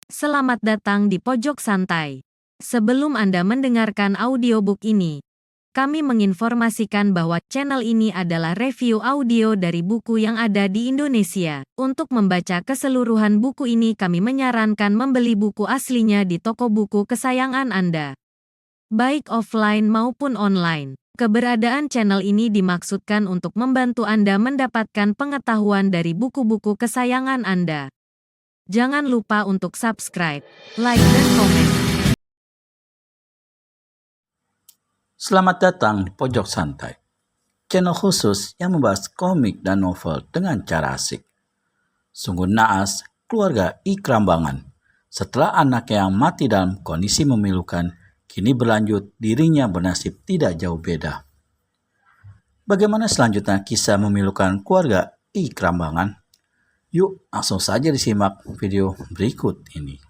Selamat datang di Pojok Santai. Sebelum Anda mendengarkan audiobook ini, kami menginformasikan bahwa channel ini adalah review audio dari buku yang ada di Indonesia. Untuk membaca keseluruhan buku ini kami menyarankan membeli buku aslinya di toko buku kesayangan Anda, baik offline maupun online. Keberadaan channel ini dimaksudkan untuk membantu Anda mendapatkan pengetahuan dari buku-buku kesayangan Anda. Jangan lupa untuk subscribe, like, dan komen. Selamat datang di Pojok Santai, channel khusus yang membahas komik dan novel dengan cara asik. Sungguh naas keluarga Ikrambangan. Setelah anaknya yang mati dalam kondisi memilukan, kini berlanjut dirinya bernasib tidak jauh beda. Bagaimana selanjutnya kisah memilukan keluarga Ikrambangan? Yuk langsung saja disimak video berikut ini.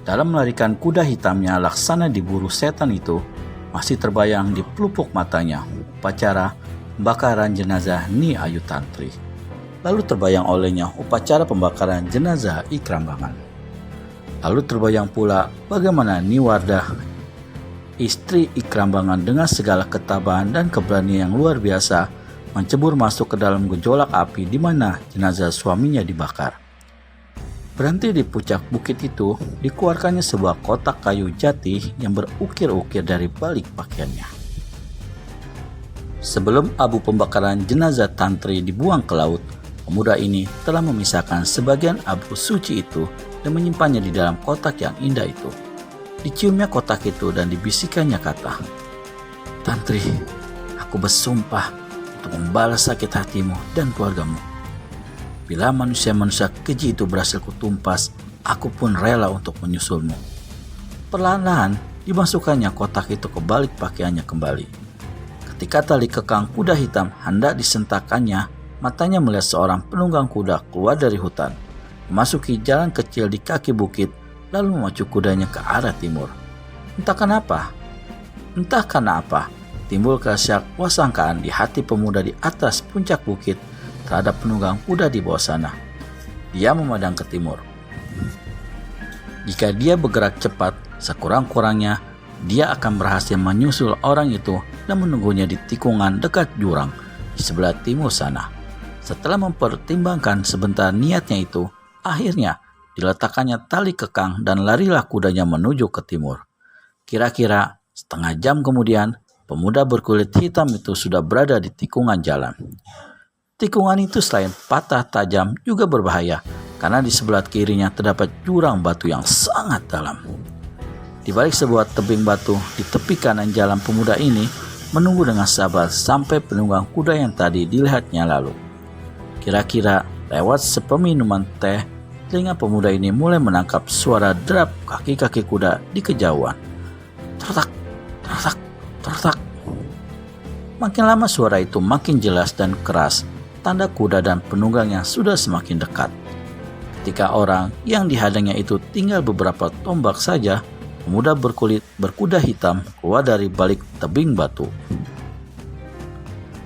Dalam melarikan kuda hitamnya, Laksana diburu setan itu masih terbayang di pelupuk matanya upacara pembakaran jenazah Nyi Ayu Tantri. Lalu terbayang olehnya upacara pembakaran jenazah Ikrambangan. Lalu terbayang pula bagaimana Nyi Wardah, istri Ikrambangan, dengan segala ketabahan dan keberanian yang luar biasa mencebur masuk ke dalam gejolak api di mana jenazah suaminya dibakar. Berhenti di puncak bukit itu, dikeluarkannya sebuah kotak kayu jati yang berukir-ukir dari balik pakaiannya. Sebelum abu pembakaran jenazah Tantri dibuang ke laut, pemuda ini telah memisahkan sebagian abu suci itu dan menyimpannya di dalam kotak yang indah itu. Diciumnya kotak itu dan dibisikannya kata, "Tantri, aku bersumpah untuk membalas sakit hatimu dan keluargamu. Bila manusia-manusia keji itu berhasil kutumpas, aku pun rela untuk menyusulmu." Perlahan-lahan dimasukkannya kotak itu ke balik pakaiannya kembali. Ketika tali kekang kuda hitam hendak disentakkannya, matanya melihat seorang penunggang kuda keluar dari hutan, memasuki jalan kecil di kaki bukit, lalu memacu kudanya ke arah timur. Entah karena apa, timbul wasangkaan di hati pemuda di atas puncak bukit terhadap penunggang kuda di bawah sana. Dia memandang ke timur. Jika dia bergerak cepat, sekurang-kurangnya dia akan berhasil menyusul orang itu dan menunggunya di tikungan dekat jurang di sebelah timur sana. Setelah mempertimbangkan sebentar niatnya itu, akhirnya diletakkannya tali kekang dan larilah kudanya menuju ke timur. Kira-kira setengah jam kemudian, pemuda berkulit hitam itu sudah berada di tikungan jalan. Tikungan itu selain patah tajam juga berbahaya karena di sebelah kirinya terdapat jurang batu yang sangat dalam. Di balik sebuah tebing batu di tepi kanan jalan, pemuda ini menunggu dengan sabar sampai penunggang kuda yang tadi dilihatnya lalu. Kira-kira lewat sepeminuman teh, telinga pemuda ini mulai menangkap suara derap kaki-kaki kuda di kejauhan. Tertak, tertak, tertak. Makin lama suara itu makin jelas dan keras, tanda kuda dan penunggangnya sudah semakin dekat. Ketika orang yang dihadangnya itu tinggal beberapa tombak saja, pemuda berkuda hitam keluar dari balik tebing batu.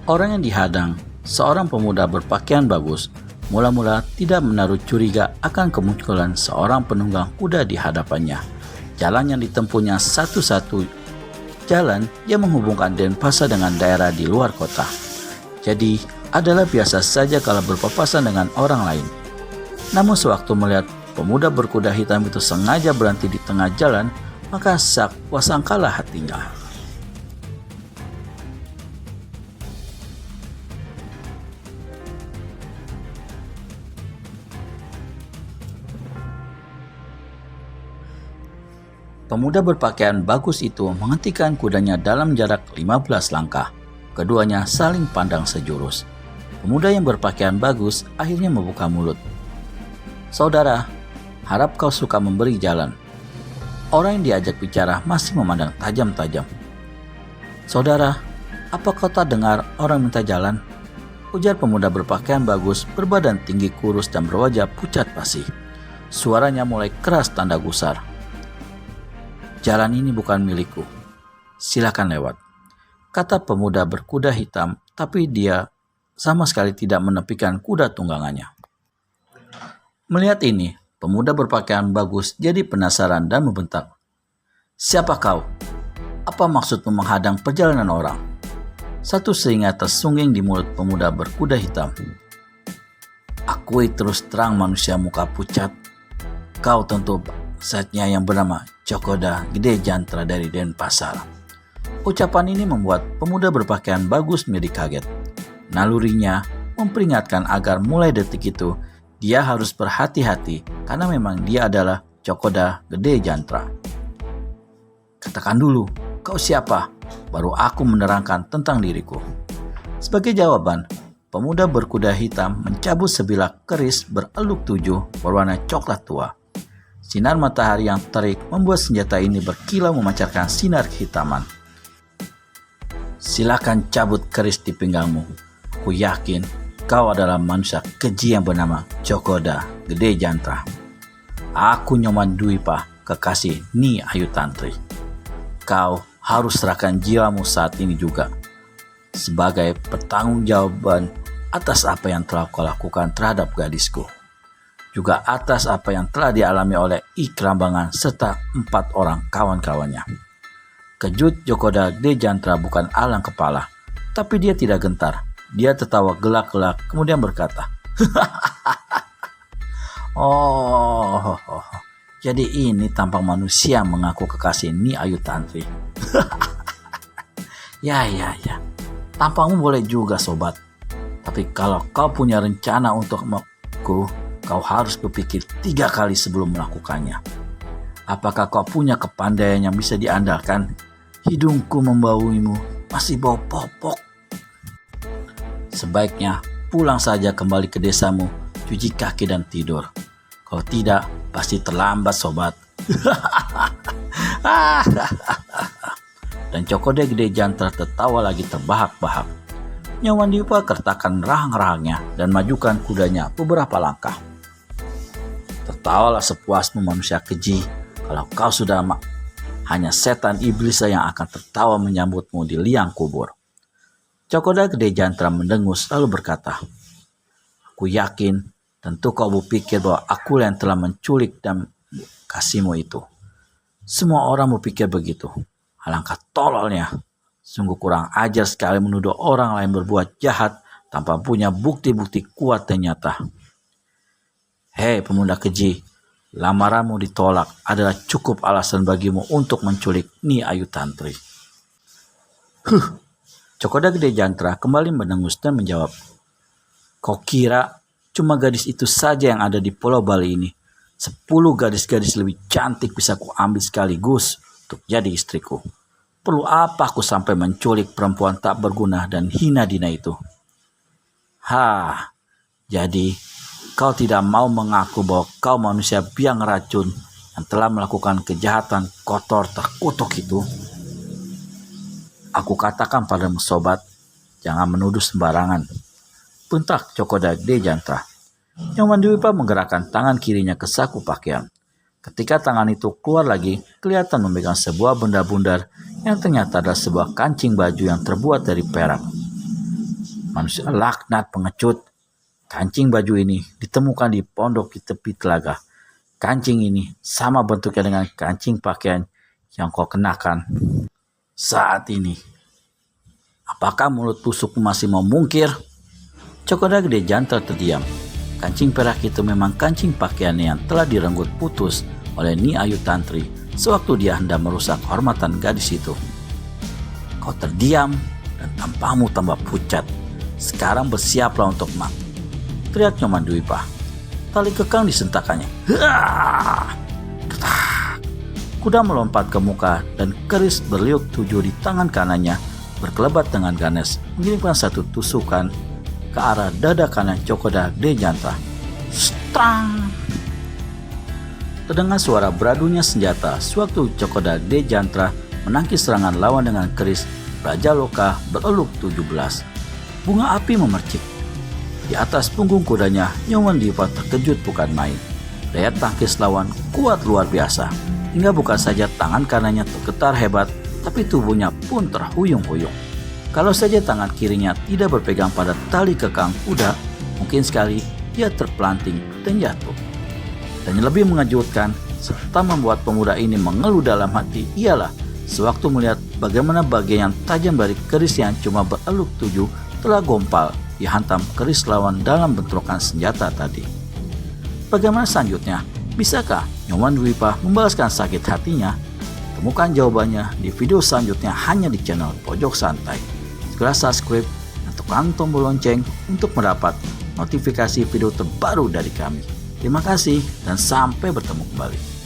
Orang yang dihadang, seorang pemuda berpakaian bagus, mula-mula tidak menaruh curiga akan kemunculan seorang penunggang kuda di hadapannya. Jalan yang ditempuhnya satu-satu jalan yang menghubungkan Denpasar dengan daerah di luar kota. Jadi adalah biasa saja kalau berpapasan dengan orang lain. Namun sewaktu melihat pemuda berkuda hitam itu sengaja berhenti di tengah jalan, maka wasangkalah hatinya. Pemuda berpakaian bagus itu menghentikan kudanya dalam jarak 15 langkah. Keduanya saling pandang sejurus. Pemuda yang berpakaian bagus akhirnya membuka mulut. "Saudara, harap kau suka memberi jalan." Orang yang diajak bicara masih memandang tajam-tajam. "Saudara, apa kau tak dengar orang minta jalan?" ujar pemuda berpakaian bagus, berbadan tinggi kurus dan berwajah pucat pasi. Suaranya mulai keras tanda gusar. Jalan ini bukan milikku. Silakan lewat, kata pemuda berkuda hitam, tapi dia sama sekali tidak menepikan kuda tunggangannya. Melihat ini, pemuda berpakaian bagus jadi penasaran dan membentak. Siapa kau? Apa maksudmu menghadang perjalanan orang? Satu seringat tersungging di mulut pemuda berkuda hitam. Akui terus terang manusia muka pucat. Kau tentu saatnya yang bernama Cokoda Gede Jantra dari Denpasar. Ucapan ini membuat pemuda berpakaian bagus menjadi kaget. Nalurinya memperingatkan agar mulai detik itu dia harus berhati-hati karena memang dia adalah Cokoda Gede Jantra. Katakan dulu, kau siapa? Baru aku menerangkan tentang diriku. Sebagai jawaban, pemuda berkuda hitam mencabut sebilah keris bereluk 7 berwarna coklat tua. Sinar matahari yang terik membuat senjata ini berkilau memancarkan sinar kehitaman. Silakan cabut keris di pinggangmu. Aku yakin kau adalah manusia keji yang bernama Cokoda Gede Jantra. Aku Nyoman Dwipa, kekasih Nyi Ayu Tantri. Kau harus serahkan jiwamu saat ini juga, sebagai pertanggungjawaban atas apa yang telah kau lakukan terhadap gadisku. Juga atas apa yang telah dialami oleh Ikrambangan serta 4 orang kawan-kawannya. Kejut Cokoda Gede Jantra bukan alang kepala, tapi dia tidak gentar. Dia tertawa gelak-gelak kemudian berkata, Oh, jadi ini tampang manusia mengaku kekasih Nyi Ayu Tantri. Ya, tampangmu boleh juga sobat. Tapi kalau kau punya rencana untuk aku, kau harus berpikir 3 kali sebelum melakukannya. Apakah kau punya kepandaian yang bisa diandalkan? Hidungku membauimu, masih bau popok. Sebaiknya pulang saja kembali ke desamu, cuci kaki dan tidur. Kalau tidak, pasti terlambat sobat. Dan Cokoda Gede Jantra tertawa lagi terbahak-bahak. Nyoman Dwipa kertakan rahang-rahangnya dan majukan kudanya beberapa langkah. Tertawalah sepuasmu manusia keji. Kalau kau sudah hanya setan iblis yang akan tertawa menyambutmu di liang kubur. Cokoda Gede Jantra mendengus lalu berkata, Aku yakin tentu kau berpikir bahwa aku yang telah menculik dan kasihmu itu. Semua orang berpikir begitu. Alangkah tololnya. Sungguh kurang ajar sekali menuduh orang lain berbuat jahat tanpa punya bukti-bukti kuat dan nyata. Hei pemuda keji, lamaranmu ditolak adalah cukup alasan bagimu untuk menculik Nyi Ayu Tantri. Cokoda Gede Jantra kembali mendengus dan menjawab, Kau kira cuma gadis itu saja yang ada di Pulau Bali ini? 10 gadis-gadis lebih cantik bisa kuambil sekaligus untuk jadi istriku. Perlu apa aku sampai menculik perempuan tak berguna dan hina dina itu? Jadi kau tidak mau mengaku bahwa kau manusia biang racun yang telah melakukan kejahatan kotor terkutuk itu? Aku katakan padamu sobat, jangan menuduh sembarangan. Bentak Cokoda Gede Jantra. Nyoman Dwipa menggerakkan tangan kirinya ke saku pakaian. Ketika tangan itu keluar lagi, kelihatan memegang sebuah benda bundar yang ternyata adalah sebuah kancing baju yang terbuat dari perak. Manusia laknat pengecut. Kancing baju ini ditemukan di pondok di tepi telaga. Kancing ini sama bentuknya dengan kancing pakaian yang kau kenakan saat ini. Apakah mulut busukmu masih mau mungkir? Cokoda Gede Jantra terdiam. Kancing perak itu memang kancing pakaian yang telah direnggut putus oleh Nyi Ayu Tantri sewaktu dia hendak merusak kehormatan gadis itu. Kau terdiam dan tampangmu tambah pucat. Sekarang bersiaplah untuk teriak Nyoman Dwipa. Tali kekang disentakannya. Kuda melompat ke muka dan keris berliuk 7 di tangan kanannya berkelebat dengan ganas mengirimkan satu tusukan ke arah dada kanan Cokoda Gede Jantra. Strang! Terdengar suara beradunya senjata sewaktu Cokoda Gede Jantra menangkis serangan lawan dengan keris Raja Loka bereluk 17. Bunga api memercik. Di atas punggung kudanya, Nyoman Dwipa terkejut bukan main. Daya tangkis lawan kuat luar biasa, hingga bukan saja tangan kanannya tergetar hebat, tapi tubuhnya pun terhuyung-huyung. Kalau saja tangan kirinya tidak berpegang pada tali kekang kuda, mungkin sekali dia terpelanting dan jatuh. Dan yang lebih mengejutkan, serta membuat pemuda ini mengeluh dalam hati ialah sewaktu melihat bagaimana bagian yang tajam dari keris yang cuma bereluk 7 telah gompal dihantam keris lawan dalam bentrokan senjata tadi. Bagaimana selanjutnya? Bisakah Nyoman Dwipa membalaskan sakit hatinya? Temukan jawabannya di video selanjutnya hanya di channel Pojok Santai. Segera subscribe dan tekan tombol lonceng untuk mendapat notifikasi video terbaru dari kami. Terima kasih dan sampai bertemu kembali.